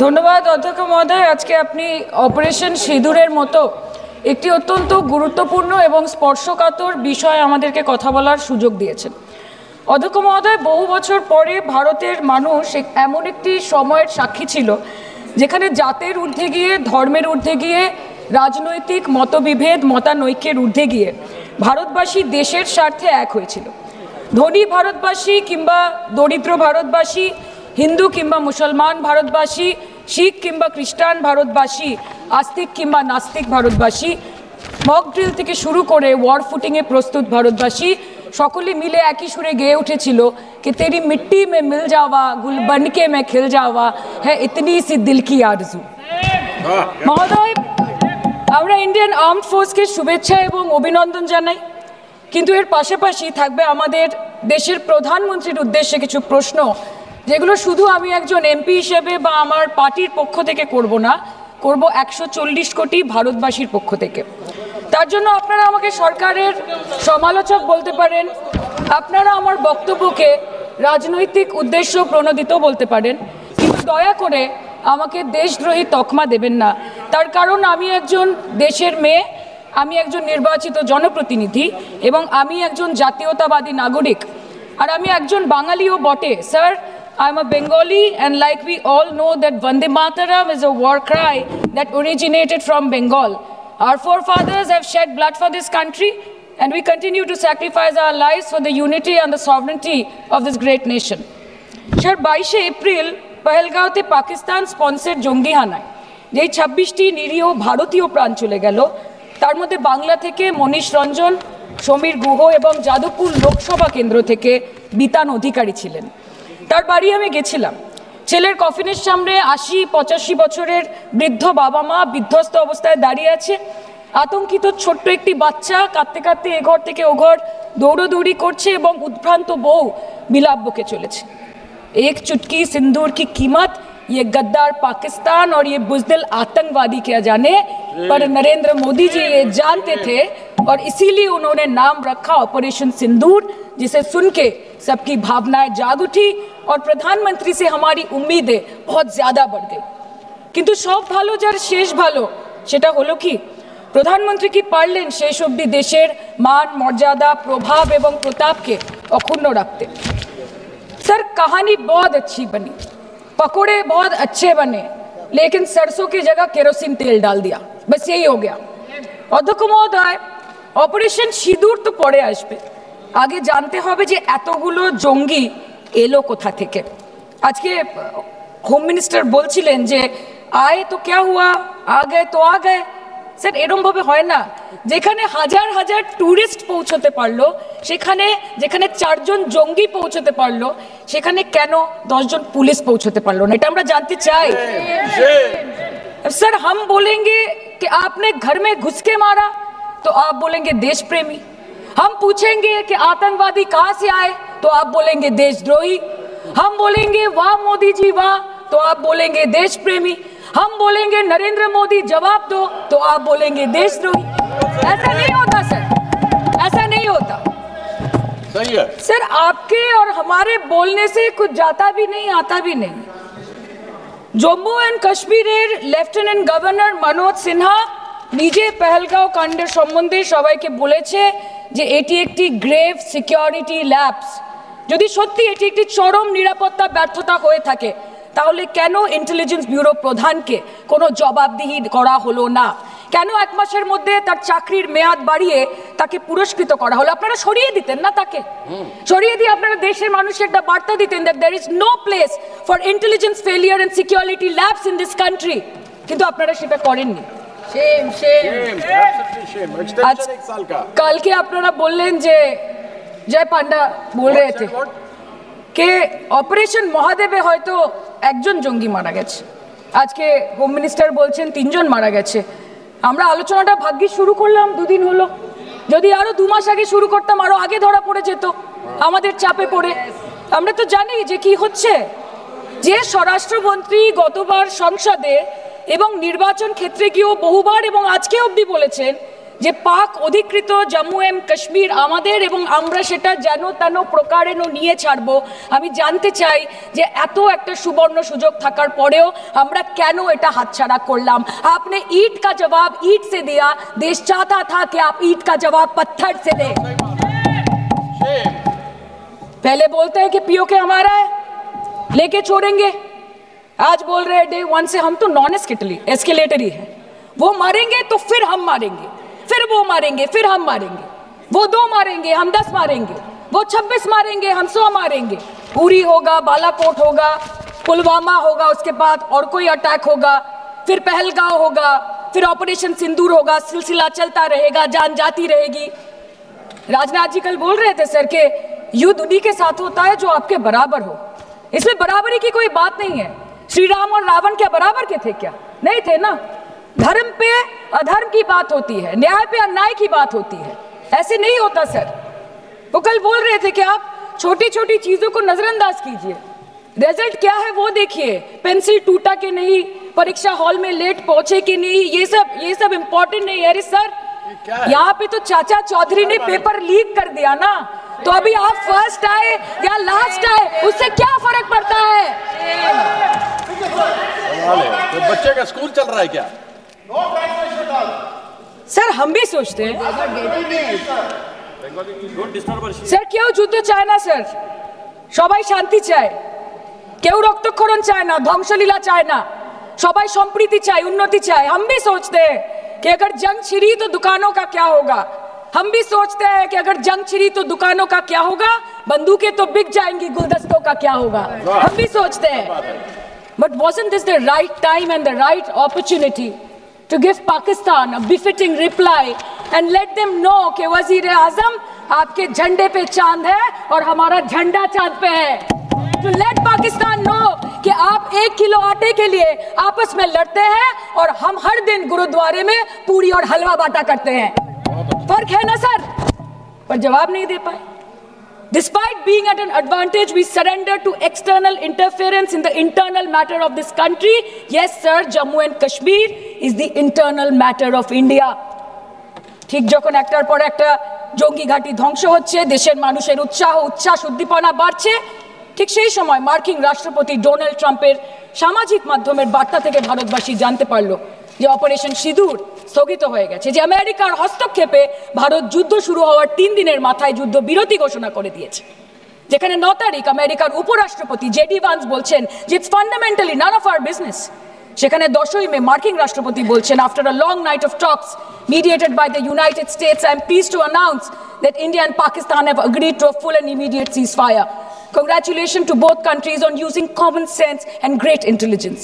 ধন্যবাদ অধ্যক্ষ মহোদয়। আজকে আপনি অপারেশন সিঁদুরের মতো একটি অত্যন্ত গুরুত্বপূর্ণ এবং স্পর্শকাতর বিষয় আমাদেরকে কথা বলার সুযোগ দিয়েছেন। অধ্যক্ষ মহোদয়, বহু বছর পরে ভারতের মানুষ এমন একটি সময়ের সাক্ষী ছিল যেখানে জাতের ঊর্ধ্বে গিয়ে, ধর্মের ঊর্ধ্বে গিয়ে, রাজনৈতিক মতবিভেদ মতানৈক্যের ঊর্ধ্বে গিয়ে ভারতবাসী দেশের স্বার্থে এক হয়েছিল। ধনী ভারতবাসী কিংবা দরিদ্র ভারতবাসী, হিন্দু কিংবা মুসলমান ভারতবাসী, শিখ কিংবা খ্রিস্টান ভারতবাসী, আস্তিক কিংবা নাস্তিক ভারতবাসী, মক ড্রিল থেকে শুরু করে ওয়ার ফুটিংয়ে প্রস্তুত ভারতবাসী সকলে মিলে একই সুরে গেয়ে উঠেছিল कि तेरी मिट्टी में मिल जावा गुल बनके मैं खिल जावा है इतनी सी दिल की आरज़ू। মহোদয়, আমরা ইন্ডিয়ান আর্মড ফোর্সকে শুভেচ্ছা এবং অভিনন্দন জানাই, কিন্তু এর পাশাপাশি থাকবে আমাদের দেশের প্রধানমন্ত্রীর উদ্দেশ্যে কিছু প্রশ্ন, যেগুলো শুধু আমি একজন এমপি হিসেবে বা আমার পার্টির পক্ষ থেকে করব না, করব 140 কোটি ভারতবাসীর পক্ষ থেকে। তার জন্য আপনারা আমাকে সরকারের সমালোচক বলতে পারেন, আপনারা আমার বক্তব্যকে রাজনৈতিক উদ্দেশ্য প্রণোদিত বলতে পারেন, কিন্তু দয়া করে আমাকে দেশদ্রোহী তকমা দেবেন না। তার কারণ আমি একজন দেশের মেয়ে, আমি একজন নির্বাচিত জনপ্রতিনিধি এবং আমি একজন জাতীয়তাবাদী নাগরিক, আর আমি একজন বাঙালিও বটে। Sir, I'm a Bengali, and like we all know that Vande Mataram is a war cry that originated from Bengal. Our forefathers have shed blood for this country, and we continue to sacrifice our lives for the unity and the sovereignty of this great nation. Sir, 22 April পহেলগাঁওতে Pakistan sponsor জঙ্গি হানায় যেই 26টি নিরীহ ভারতীয় প্রাণ চলে গেল, তার মধ্যে বাংলা থেকে মনীষ রঞ্জন, সমীর গুহ এবং যাদবপুর লোকসভা কেন্দ্র থেকে বিতান অধিকারী ছিলেন। তার বাড়ি আমি গেছিলাম। ছেলের কফিনের সামনে 80-85 বছরের বৃদ্ধ বাবা মা বিধ্বস্ত অবস্থায় দাঁড়িয়ে আছে। আতঙ্কিত ছোট্ট একটি বাচ্চা কাঁদতে কাঁদতে এ ঘর থেকে ও ঘর দৌড়োদৌড়ি করছে এবং উদ্ভ্রান্ত বউ বিলাপ বকে চলেছে। এক চুটকি সিন্দूर की कीमत ये गद्दार पाकिस्तान और ये बुज़दिल आतंकवादी क्या जाने, पर नरेंद्र मोदी जी ये जानते थे और इसीलिए उन्होंने नाम रखा ऑपरेशन सिंदूर, जिसे सुन के सबकी भावनाएं जाग उठी और प्रधानमंत्री से हमारी उम्मीदें बहुत ज़्यादा बढ़ गई। किंतु सब भालो जार शेष भालो, सेटा हलो कि प्रधानमंत्री की पारलेन शेष अब्दि देशेर मान मर्यादा प्रभाव एवं प्रताप के अक्षुण्ण रखते। सर, कहानी बहुत अच्छी बनी, पकोड़े बहुत अच्छे बने, लेकिन सरसों की जगह केरोसिन तेल डाल दिया, बस यही हो गया। अध्यक्ष महोदय, অপারেশন সিঁদুর তো পরে আসবে, আগে জানতে হবে যে এতগুলো জঙ্গি এলো কোথা থেকে। আজকে হোম মিনিস্টার বলছিলেন যে আয়ে তো ক্যা হুয়া, আ গয়ে তো আ গয়ে। স্যার, এরমভাবে হয় না। যেখানে হাজার হাজার ট্যুরিস্ট পৌঁছতে পারলো, সেখানে যেখানে 4 জন জঙ্গি পৌঁছতে পারলো, সেখানে কেন 10 জন পুলিশ পৌঁছতে পারলো না? এটা আমরা জানতে চাই। স্যার, हम बोलेंगे कि आपने घर में घुस के मारा तो आप बोलेंगे देश प्रेमी। हम पूछेंगे कि आतंकवादी कहां से आए तो आप बोलेंगे देशद्रोही। हम बोलेंगे वाह मोदी जी वाह तो आप बोलेंगे देश प्रेमी। हम बोलेंगे नरेंद्र मोदी जवाब दो तो आप बोलेंगे देशद्रोही। ऐसा नहीं होता सर, ऐसा नहीं होता। सही है सर, आपके और हमारे बोलने से कुछ जाता भी नहीं आता भी नहीं। জম্মু অ্যান্ড কাশ্মীরের লেফটেন্যান্ট গভর্নর মনোজ সিনহা নিজে পেহেলগাঁও কাণ্ডের সম্বন্ধে সবাইকে বলেছে যে এটি একটি গ্রেভ সিকিউরিটি ল্যাপস। যদি সত্যি এটি একটি চরম নিরাপত্তা ব্যর্থতা হয়ে থাকে, তাহলে কেন ইন্টেলিজেন্স ব্যুরো প্রধানকে কোনো জবাবদিহি করা হলো না? কেন 1 মাসের মধ্যে তার চাকরির মেয়াদ বাড়িয়ে তাকে পুরস্কৃত করা হলো? আপনারা সরিয়ে দিতেন না তাকে? সরিয়ে দিয়ে আপনারা দেশের মানুষকে একটা বার্তা দিতেন that there is no place for intelligence failure and security lapse in this country, কিন্তু আপনারা সেটা করেননি। কালকে আপনারা বললেন যে জয় পান্ডা বল রে থে কে অপারেশন মহাদেবে হয়তো 1 জন জঙ্গি মারা গেছে, আজকে হোম মিনিস্টার বলছেন 3 জন মারা গেছে। আমরা আলোচনাটা ভাগ্যে শুরু করলাম 2 দিন হলো, যদি আরো 2 মাস আগে শুরু করতাম আরো আগে ধরা পড়ে যেত আমাদের চাপে পড়ে। আমরা তো জানি যে কি হচ্ছে। যে স্বরাষ্ট্রমন্ত্রী গতবার সংসদে এবং নির্বাচন ক্ষেত্রে গিয়েও বহুবার এবং আজকে অবধি বলেছেন যে পাক অধিকৃত জম্মু এন্ড কাশ্মীর আমাদের এবং আমরা সেটা যেন তেন প্রকারেণ নিয়ে ছাড়বো। আমি জানতে চাই যে এত একটা সুবর্ণ সুযোগ থাকার পরেও আমরা কেন এটা হাতছাড়া করলাম। आपने ईंट का जवाब ईंट से दिया, देश चाहता था कि आप ईंट का जवाब पत्थर से दें। पहले बोलते हैं कि पीओके हमारा है, लेके छोड़ेंगे, आज बोल रहे हैं डे 1 से हम तो नॉन एस्केलेटरी है, वो मारेंगे तो फिर हम मारेंगे, फिर वो मारेंगे, फिर हम मारेंगे, वो 2 मारेंगे हम 10 मारेंगे, वो 26 मारेंगे हम 100 मारेंगे। उरी होगा, बालाकोट होगा, पुलवामा होगा, उसके बाद और कोई अटैक होगा, फिर पहलगांव होगा, फिर ऑपरेशन सिंदूर होगा, सिलसिला चलता रहेगा, जान जाती रहेगी। राजनाथ जी कल बोल रहे थे सर के युद्ध उन्हीं के साथ होता है जो आपके बराबर हो। इसमें बराबरी की कोई बात नहीं है। श्री राम और रावण क्या बराबर के थे क्या? नहीं थे ना। धर्म पे अधर्म की बात होती है, न्याय पे अन्याय की बात होती है, ऐसे नहीं होता सर। वो कल बोल रहे थे कि आप छोटी छोटी चीजों को नजरअंदाज कीजिए, रिजल्ट क्या है वो देखिए, पेंसिल टूटा कि नहीं, परीक्षा हॉल में लेट पहुंचे कि नहीं, ये सब इंपॉर्टेंट नहीं है। अरे सर यहाँ पे तो चाचा चौधरी ने पेपर लीक कर दिया ना, तो अभी आप फर्स्ट आए या लास्ट आए उससे क्या फर्क पड़ता है? तो बच्चे का स्कूल चल रहा है क्या? सर हम भी सोचते हैं স্যার কেউ যুদ্ধ চায় না স্যার, সবাই শান্তি চায়, কেউ রক্তক্ষরণ চায় না, ধ্বংসলীলা চায় না, সবাই সম্প্रीति चाहे, उन्नति चाहे। हम भी सोचते हैं कि अगर जंग छिड़ी तो दुकानों का क्या होगा, हम भी सोचते हैं कि अगर जंग छिड़ी तो दुकानों का क्या होगा, बंदूकें तो बिक जाएंगी, गुलदस्तों का क्या होगा, हम भी सोचते हैं। But wasn't this the right time and the right opportunity to give Pakistan a befitting reply and let them know कि वज़ीर-ए-आज़म आपके झंडे पे चांद है और हमारा झंडा चांद पे है। To let Pakistan know कि आप 1 किलो आटे के लिए आपस में लड़ते हैं और हम हर दिन गुरुद्वारे में पूरी और हलवा बांटा करते हैं। फर्क है ना सर? पर जवाब नहीं दे पाए। Despite being at an advantage, we surrender to external interference in the internal matter of this country. Yes, sir, Jammu and Kashmir is the internal matter of India. ঠিক যখন একটার পর একটা জঙ্গি ঘাঁটি ধ্বংস হচ্ছে, দেশের মানুষের উচ্ছ্বাস উদ্দীপনা বাড়ছে, ঠিক সেই সময় মার্কিন রাষ্ট্রপতি ডোনাল্ড ট্রাম্পের সামাজিক মাধ্যমের বার্তা থেকে ভারতবাসী জানতে পারলো যে অপারেশন সিঁদুর স্থগিত হয়ে গেছে, যে আমেরিকার হস্তক্ষেপে ভারত যুদ্ধ শুরু হওয়ার 3 দিনের মাথায় যুদ্ধ বিরতি ঘোষণা করে দিয়েছে, যেখানে 9 তারিখ আমেরিকার উপরাষ্ট্রপতি জেডি ভান্স বলছেন যে it's fundamentally none of our business. সেখানে 10ই মে মার্কিন রাষ্ট্রপতি বলছেন, after a long night of Tux mediated by the United States, I am pleased to announce that India and Pakistan have agreed to a full and immediate ceasefire. Congratulations to both countries on using common sense and great intelligence.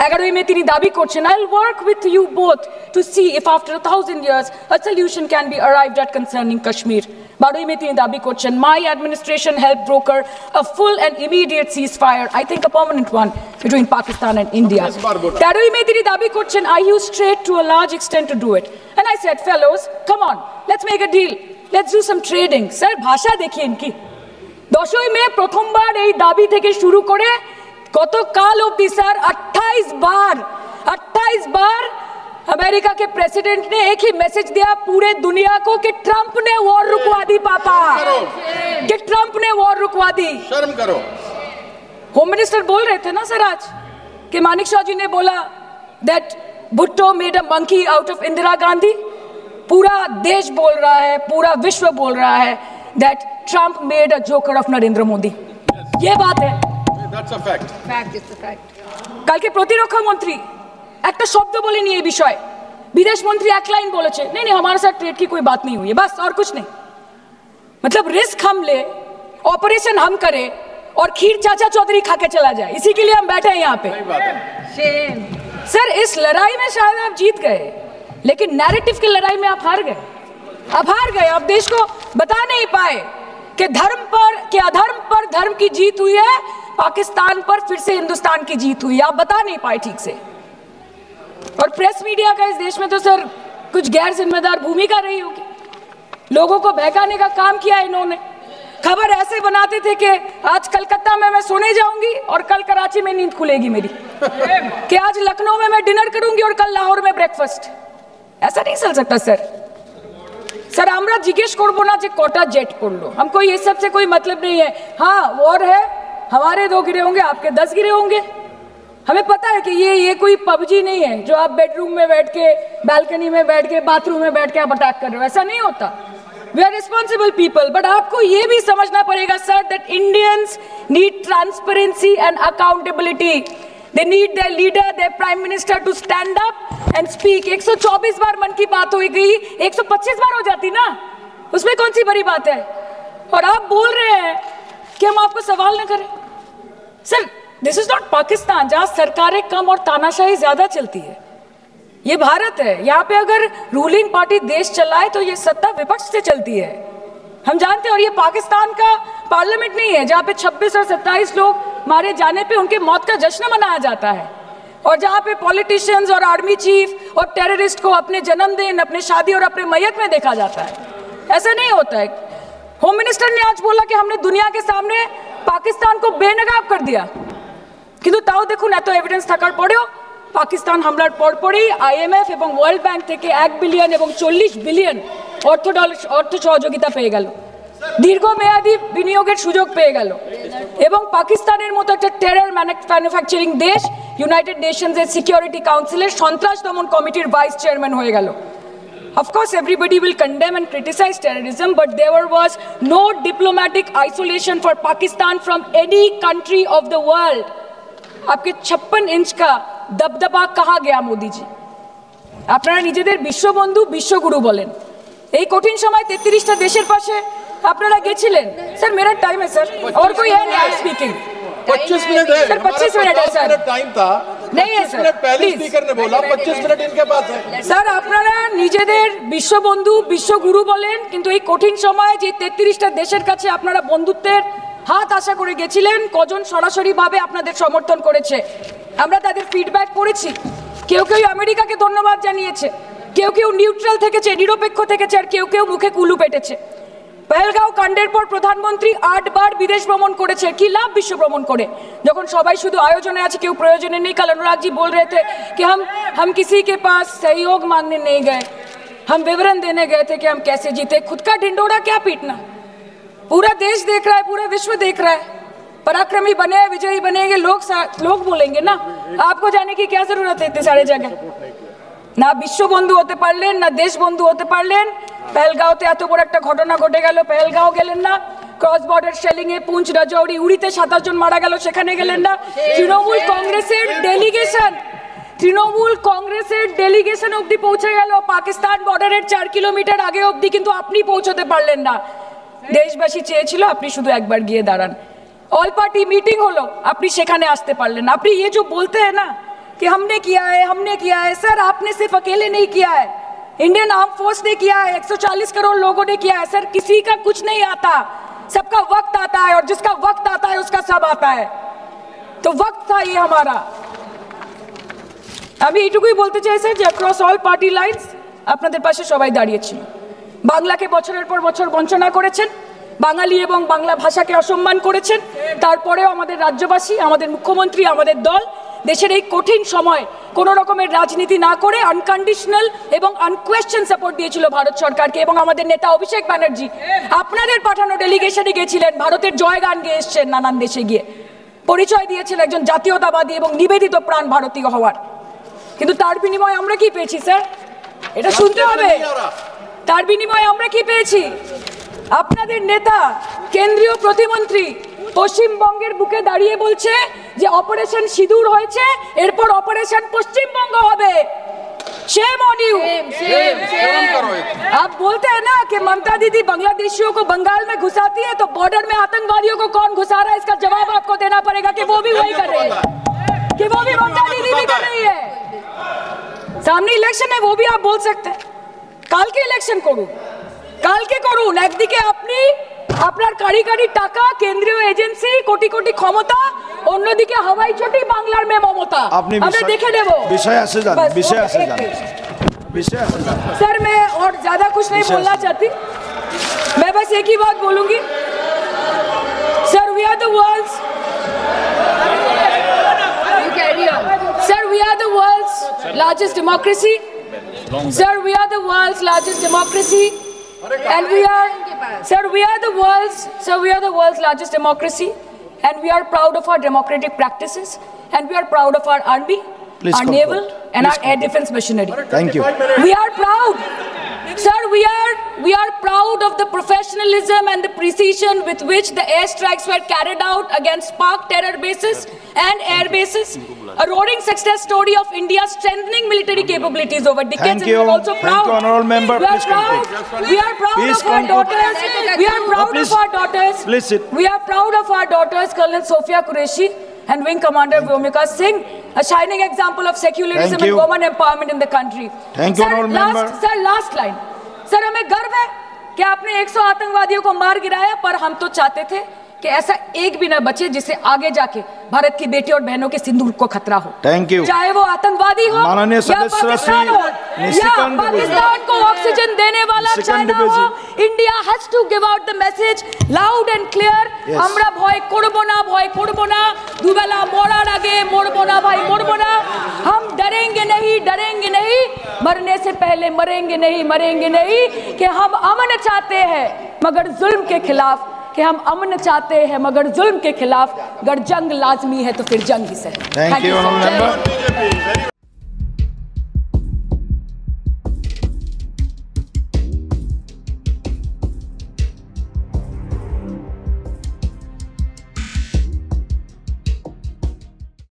11ই মে তিনি দাবি করছেন, I'll work with you both to see if after 1000 years a solution can be arrived at concerning Kashmir. 12ই মে তিনি দাবি করছেন, my administration helped broker a full and immediate ceasefire, I think a permanent one, between Pakistan and India. 13ই মে তিনি দাবি করছেন, I used trade to a large extent to do it. And I said, fellows, come on, let's make a deal. Let's do some trading. Sir, ভাষা দেখিয়ে ইনকি। 10ই মে প্রথমবার এই দাবি থেকে শুরু করে গতকাল অবধি স্যার 28 बार अमेरिका के प्रेसिडेंट ने एक ही मैसेज दिया पूरे दुनिया को कि ट्रंप ने वॉर रुकवा दी पापा, कि ट्रंप ने वॉर रुकवा दी। शर्म करो। होम मिनिस्टर बोल रहे थे ना सर आज कि मानिक शाह जी ने बोला that Bhutto made a monkey out of Indira Gandhi. पूरा देश बोल रहा है, पूरा विश्व बोल रहा है that Trump made a joker of Narendra Modi. ये बात है, That's a fact. Fact is the fact. কালকে প্রতিরক্ষা মন্ত্রী একটা শব্দ বলেনি এই বিষয়ে, विदेश मंत्री एक लाइन बोले नहीं नहीं हमारे साथ ट्रेड की कोई बात नहीं हुई है, बस और कुछ नहीं। मतलब रिस्क हम ले, ऑपरेशन हम करें और खीर चाचा चौधरी खा के चला जाए, इसी के लिए हम बैठे हैं यहाँ पे। सर इस लड़ाई में शायद आप जीत गए, लेकिन नैरेटिव की लड़ाई में आप हार गए। आप देश को बता नहीं पाए कि धर्म पर कि अधर्म पर धर्म की जीत हुई है, पाकिस्तान पर फिर से हिंदुस्तान की जीत हुई है, आप बता नहीं पाए ठीक से। और प्रेस मीडिया का इस देश में तो सर कुछ गैर जिम्मेदार भूमिका रही होगी, लोगों को बहकाने का काम किया इन्होंने। खबर ऐसे बनाते थे कि आज कलकत्ता में मैं सोने जाऊंगी और कल कराची में नींद खुलेगी मेरी, कि आज लखनऊ में मैं डिनर करूंगी और कल लाहौर में ब्रेकफास्ट। ऐसा नहीं चल सकता सर। सर আমরা জিজ্ঞেস করব না যে কটা জেট পড়লো, हमको ये सब से कोई मतलब नहीं है। हाँ वॉर है, हमारे 2 गिरे होंगे, आपके 10 गिरे होंगे। हमें पता है कि ये कोई पबजी नहीं है जो आप बेडरूम में बैठ के, बालकनी में बैठ के, बाथरूम में बैठ के आप अटैक कर रहे हो, ऐसा नहीं होता। We are responsible people, but आपको ये भी समझना पड़ेगा sir that Indians need transparency and accountability. They need their leader, their prime minister to stand up and speak. 124 बार मन की बात हो गई, 125 बार हो जाती ना, उसमें कौन सी बड़ी बात है। और आप बोल रहे हैं कि हम आपको सवाल न करें। Sir this is not Pakistan जहां सरकारें कम और तानाशाही ज्यादा चलती है। ये भारत है, यहाँ पे अगर रूलिंग पार्टी देश चलाए तो ये सत्ता विपक्ष से चलती है, हम जानते हैं। और ये पाकिस्तान का पार्लियामेंट नहीं है जहाँ पे 26 और 27 लोग मारे जाने पे उनके मौत का जश्न मनाया जाता है, और जहाँ पे पॉलिटिशियंस और आर्मी चीफ और टेररिस्ट को अपने जन्मदिन, अपने शादी और अपने मैयत में देखा जाता है। ऐसा नहीं होता है। होम मिनिस्टर ने आज बोला कि हमने दुनिया के सामने पाकिस्तान को बेनकाब कर दिया, কিন্তু তাও দেখুন এত এভিডেন্স থাকার পরেও পাকিস্তান হামলার পরপরই আইএমএফ এবং ওয়ার্ল্ড ব্যাংক থেকে 1 বিলিয়ন এবং 40 বিলিয়ন অর্থ সহযোগিতা পেয়ে গেল, দীর্ঘমেয়াদী বিনিয়োগের সুযোগ পেয়ে গেল, এবং পাকিস্তানের মতো একটা টেরর ম্যানুফ্যাকচারিং দেশ ইউনাইটেড নেশনসের সিকিউরিটি কাউন্সিলের সন্ত্রাস দমন কমিটির ভাইস চেয়ারম্যান হয়ে গেল। Of course, everybody will condemn and criticize terrorism, but there was no diplomatic isolation for Pakistan from any country of the world. आपके 56 इंच का दबदबा कहाँ गया मोदी जी? আপনারা নিজেদের বিশ্ববন্ধু বিশ্বগুরু বলেন, এই কঠিন সময় 33টা দেশের পাশে আপনারা গেছিলেন। স্যার मेरा टाइम है सर, और कोई है नहीं स्पीकिंग। 25 मिनट है सर, 25 मिनट है सर, टाइम था नहीं है सर, पहले स्पीकर ने बोला 25 मिनट इनके पास है। স্যার আপনারা নিজেদের বিশ্ববন্ধু বিশ্বগুরু বলেন, কিন্তু এই কঠিন সময়ে যে 33টা দেশের কাছে আপনারা বন্ধুত্বের হাত আশা করে গেছিলেন, কজন সরাসরি ভাবে আপনাদের সমর্থন করেছে আমরা তাদের ফিডব্যাক পড়েছি। কেউ কেউ আমেরিকাকে ধন্যবাদ জানিয়েছে, কেউ কেউ নিউট্রাল থেকেছে, নিরপেক্ষ থেকেছে, আর কেউ কেউ মুখে কুলু পেটেছে। পহেলগাঁও কাণ্ডের পর প্রধানমন্ত্রী 8 বার বিদেশ ভ্রমণ করেছে, কি লাভ বিশ্ব ভ্রমণ করে যখন সবাই শুধু আয়োজনে আছে, কেউ প্রয়োজনে নেই। कल अनुराग जी बोल रहे थे कि हम किसी के पास सहयोग मांगने नहीं गए, हम विवरण देने गए थे कि हम कैसे जीते। खुद का ढिंडोरा क्या पीटना, पूरा देश देख रहा है, पूरा विश्व देख रहा है। पराक्रमी बने, विजयी बनेंगे लोग बोलेंगे ना, आपको जाने की क्या जरूरत है इतने सारे जगह। না বিশ্ব বন্ধু হতে পারলেন, না দেশ বন্ধু হতে পারলেন। পেহেলগাঁওতে এত বড় একটা ঘটনা ঘটে গেল, পেহেলগাঁও গেলেন না। ক্রস বর্ডার শেলিং এ পুঞ্চ, রাজৌরি, উড়িতে 27 জন মারা গেল, সেখানে গেলেন না। তৃণমূল কংগ্রেসের ডেলিগেশন অবধি পৌঁছে গেল পাকিস্তান বর্ডারের 4 কিলোমিটার আগে অবধি, কিন্তু আপনি পৌঁছতে পারলেন না। দেশবাসী চেয়েছিল আপনি শুধু একবার গিয়ে দাঁড়ান। অল পার্টি মিটিং হলো, আপনি সেখানে আসতে পারলেন না। আপনি ये जो बोलते हैं ना कि हमने किया है, सर आपने सिर्फ अकेले नहीं किया है, इंडियन आर्म फोर्स ने किया है, 140 करोड़ लोगों ने किया है। सर किसी का कुछ नहीं आता, सबका वक्त आता है, और जिसका वक्त आता है उसका सब आता है। तो वक्त था ये हमारा। আমি এইটুকুই বলতে চাই স্যার যে অ্যাক্রস অল পার্টি লাইনস আপনাদের পাশে সবাই দাঁড়িয়েছিল। বাংলাকে বছরের পর বছর বঞ্চনা করেছেন, বাঙালি এবং বাংলা ভাষাকে অসম্মান করেছেন, তারপরেও আমাদের রাজ্যবাসী, আমাদের মুখ্যমন্ত্রী, আমাদের দল দেশের এই কঠিন সময় কোনো রকমের রাজনীতি না করে আনকন্ডিশনাল এবং আনকোয়েশ্চেন সাপোর্ট দিয়েছিল ভারত সরকারকে। এবং আমাদের নেতা অভিষেক ব্যানার্জি আপনাদের পাঠানো ডেলিগেশনে গেছিলেন, ভারতের জয়গান গেয়ে এসছেন, নানান দেশে গিয়ে পরিচয় দিয়েছেন একজন জাতীয়তাবাদী এবং নিবেদিত প্রাণ ভারতীয় হওয়ার। কিন্তু তার বিনিময়ে আমরা কি পেয়েছি স্যার? এটা শুনতে হবে। তার বিনিময়ে আমরা কি পেয়েছি? আপনাদের নেতা কেন্দ্রীয় প্রতিমন্ত্রী পশ্চিমবঙ্গের বুকে দাঁড়িয়ে বলছে যে অপারেশন সিঁদুর হয়েছে, এরপর অপারেশন পশ্চিমবঙ্গ হবে। Shame on you. आप बोलते हैं ना कि ममता दीदी बांग्लादेशियों को बंगाल में घुसाती है, तो बॉर्डर में आतंकवादियों को कौन घुसा रहा है, इसका जवाब आपको देना पड़ेगा कि वो भी वही कर रहे हैं, कि वो भी ममता दीदी भी कर रही है। सामने इलेक्शन है, वो भी आप बोल सकते हैं কালকে ইলেকশন করুন, কালকে করুন। একদিকে আপনি আপনার কারি কারি টাকা, কেন্দ্রীয় এজেন্সি, কোটি কোটি ক্ষমতা, অন্যদিকে হাওয়াই চটি বাংলার মে মমতা। আমরা দেখে নেব। विषय से जान, विषय से जान, विषय से जान। सर मैं और ज्यादा कुछ नहीं बोलना चाहती, मैं बस एक ही बात बोलूंगी। Sir we are the world's, sir we are the world's largest democracy, sir we are the world's largest democracy, and we are the world's largest democracy, and we are proud of our democratic practices, and we are proud of our army, Please our conclude. naval, and Please our air defense machinery. Thank you. We are proud, sir. We are proud of the professionalism and the precision with which the airstrikes were carried out against Pak terror bases and air bases. A roaring success story of India's strengthening military capabilities over decades. Thank and you. we are also Thank proud. you, honorable member. We are Please proud. conclude. We are proud Please of our conclude. daughters. We are proud please. of our daughters. Please sit. We are proud of our daughters, Colonel Sophia Qureshi and Wing Commander Vyomika Singh, a shining example of secularism Thank and you. women empowerment in the country. Thank you, honorable member. Sir, last line. Sir, हमें गर्व है कि आपने 100 आतंकवादियों को मार गिराया, पर हम तो चाहते थे कि ऐसा एक भी ना बचे जिससे आगे जाके भारत की बेटी और बहनों के सिंदूर को खतरा हो। Thank you. चाहे वो आतंकवादी हो माननीय या सदस्य पाकिस्तान श्री हो या निशिकांत पाकिस्तान को ऑक्सीजन देने वाला निशिकांत चाइना हो, India has to give out the message loud and clear. Yes. আমরা ভয় করব না, দুবেলা মরার আগে মরবো না ভাই, মরবো না। हम डरेंगे नहीं, मरने से पहले मरेंगे नहीं, कि हम अमन चाहते हैं मगर जुल्म के खिलाफ, कि हम अमन चाहते हैं मगर जुल्म के खिलाफ। अगर जंग लाजमी है तो फिर जंग ही सही। Thank you, honorable member.